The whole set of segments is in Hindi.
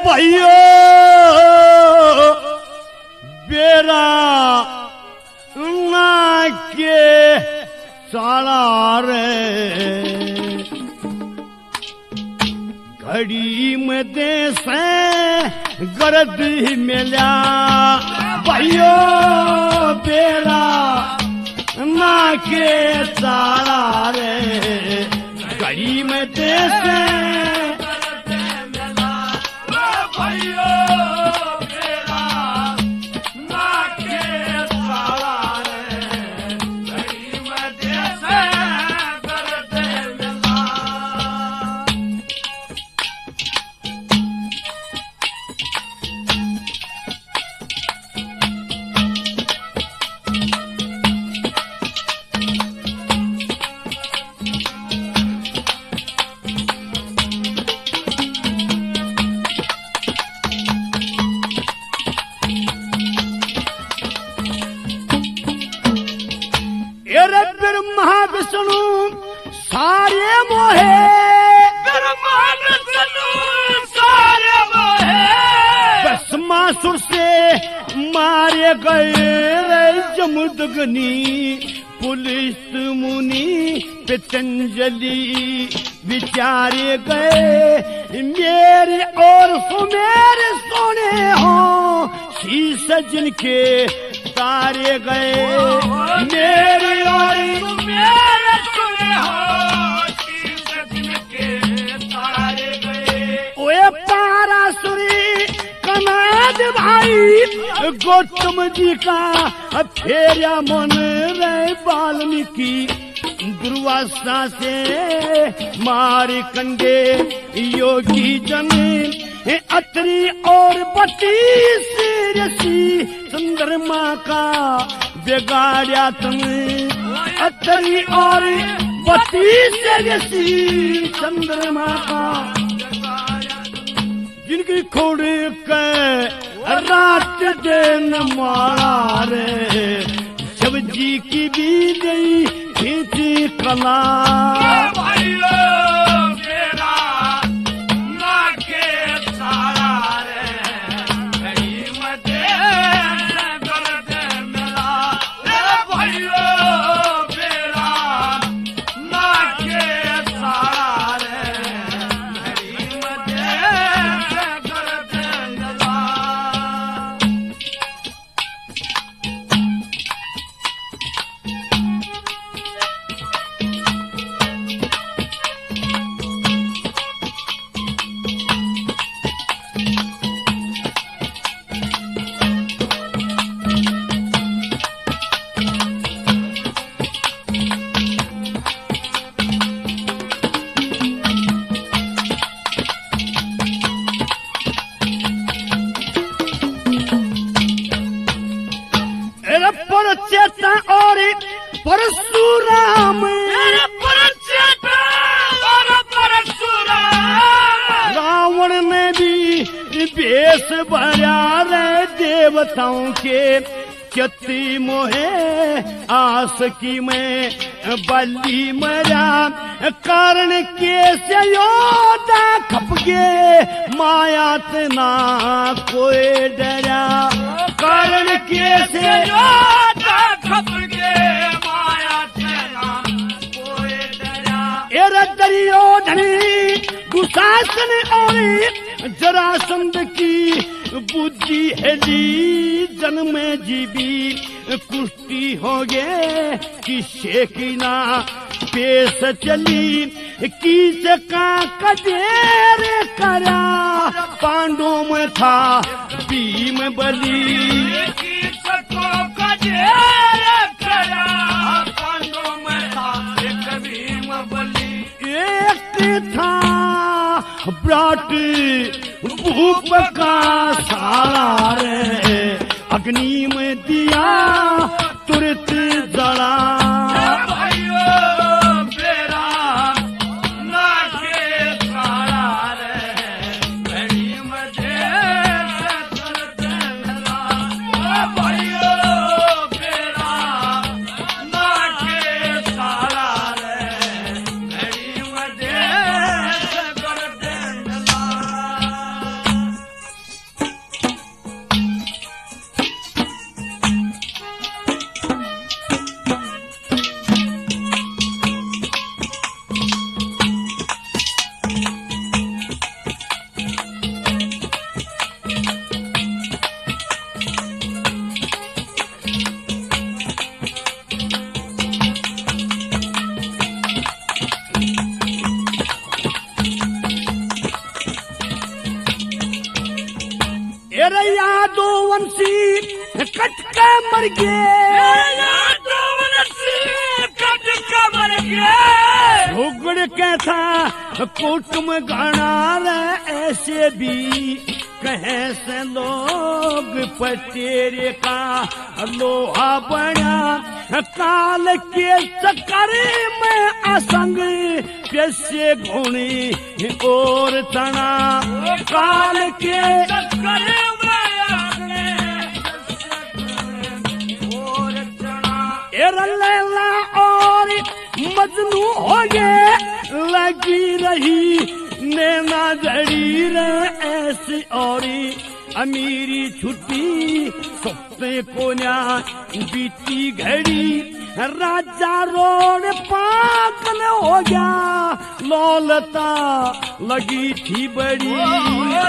भाइयों बेरा ना के साला रे घड़ी में दे से गर्द मिला भाइयों बेरा ना के साला रे घड़ी में दे से महाविष्णु सारे मोहे सारे मोहे भस्मासुर से मारे गए जमुदग्नि पुलिस मुनि पतंजलि विचारे गए मेरे और सुमेर सोने हो शीश जिनके तारे गए मेरे और सुमेर सोने हो शीश जिनके तारे गए ओए पारासुरी कनाद भाई गौतम जी का फेरा मन रहे वाल्मीकि दुर्वासा से मारे कंडे योगी जन अत्री और बत्तीस ऋषि चंद्रमा का बिगाड़ा तुम अत्री और 32 ऋषि चंद्रमा का जिनकी खोड़ के रात दिन मारा रे शिव जी की भी गई खींची कला चेता और परशुराम रावण ने भी वेश भरा रे देवताओं के चती मोहे आस की में बलि मरा कारण कैसे योदा खपगे माया तना कोई डरा कारण कैसे योदा खपगे माया तना कोई डरा एरा दुर्योधन दुशासन और जरासंध की बुद्धि हेली जन्म जीवी कुश्ती हो गए किसे की ना पेश चली किस का कदेर करा पांडवों में था भीम बलि किस को कदेर करा पांडवों में था एक भीम बलि एक था ब्राट भूप का सारा रे अग्नि में दिया तुरंत जला कट के मर गए झोगड़ कहता कुटुम गणा रे ऐसे भी कहे से लोग पटेरे का लोहा बना काल के चक्कर में असंग कैसे घोड़ी और तना काल के चक्कर लैला और मजनू हो गए लगी रही नैना जड़ी रे ऐसी औरी अमीरी छुट्टी सपने को न्या बीती घड़ी राजा रोड पागल हो गया लौलता लगी थी बड़ी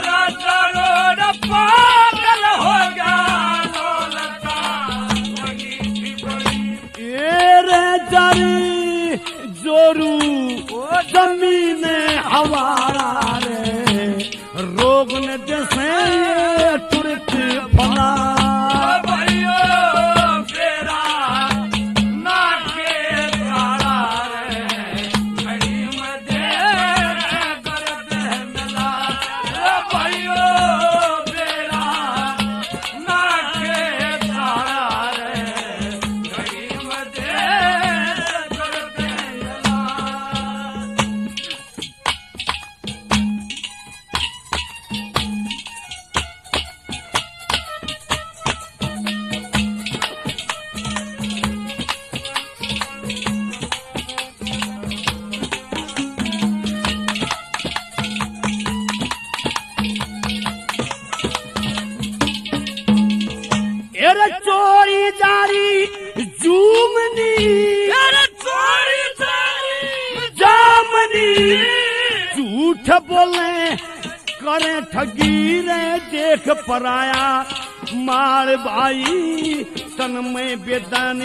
राजा रोड पागल हो गया जोरू जमीन हवारा रे रोग न जैसे तुरंत फला भाइयों तेरा नाके तारा रे घड़ी में दे दर्द मिला भाइयों तेरा नाके तारा रे घड़ी में दे चोरी जारी जूमनी चोरी जारी जामनी झूठ बोले करे ठगी रे देख पराया मार भाई तन में बेदन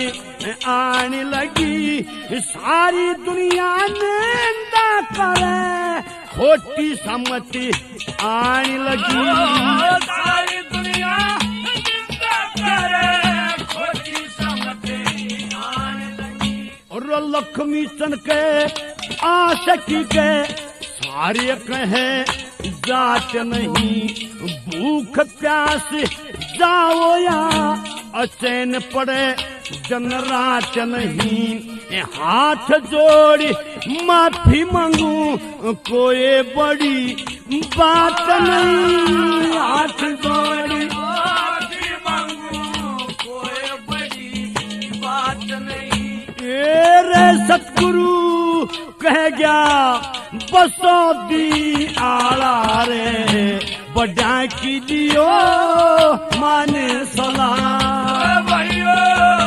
आने लगी सारी दुनिया निंदा करे खोटी सम्मति आने लगी सारी दुनिया और लक्ष्मी सन के आशकी के सारे कहे जात नहीं भूख प्यास जाओ या अचैन पड़े जन रात नहीं हाथ जोड़ी माफी मांगू कोई बड़ी बात नहीं हाथ जोड़ी माफी मांगू कोई बड़ी बात नहीं रे सतगुरु कह गया बसोदी आला रे बड़ा की दियो माने सलाम भाइयों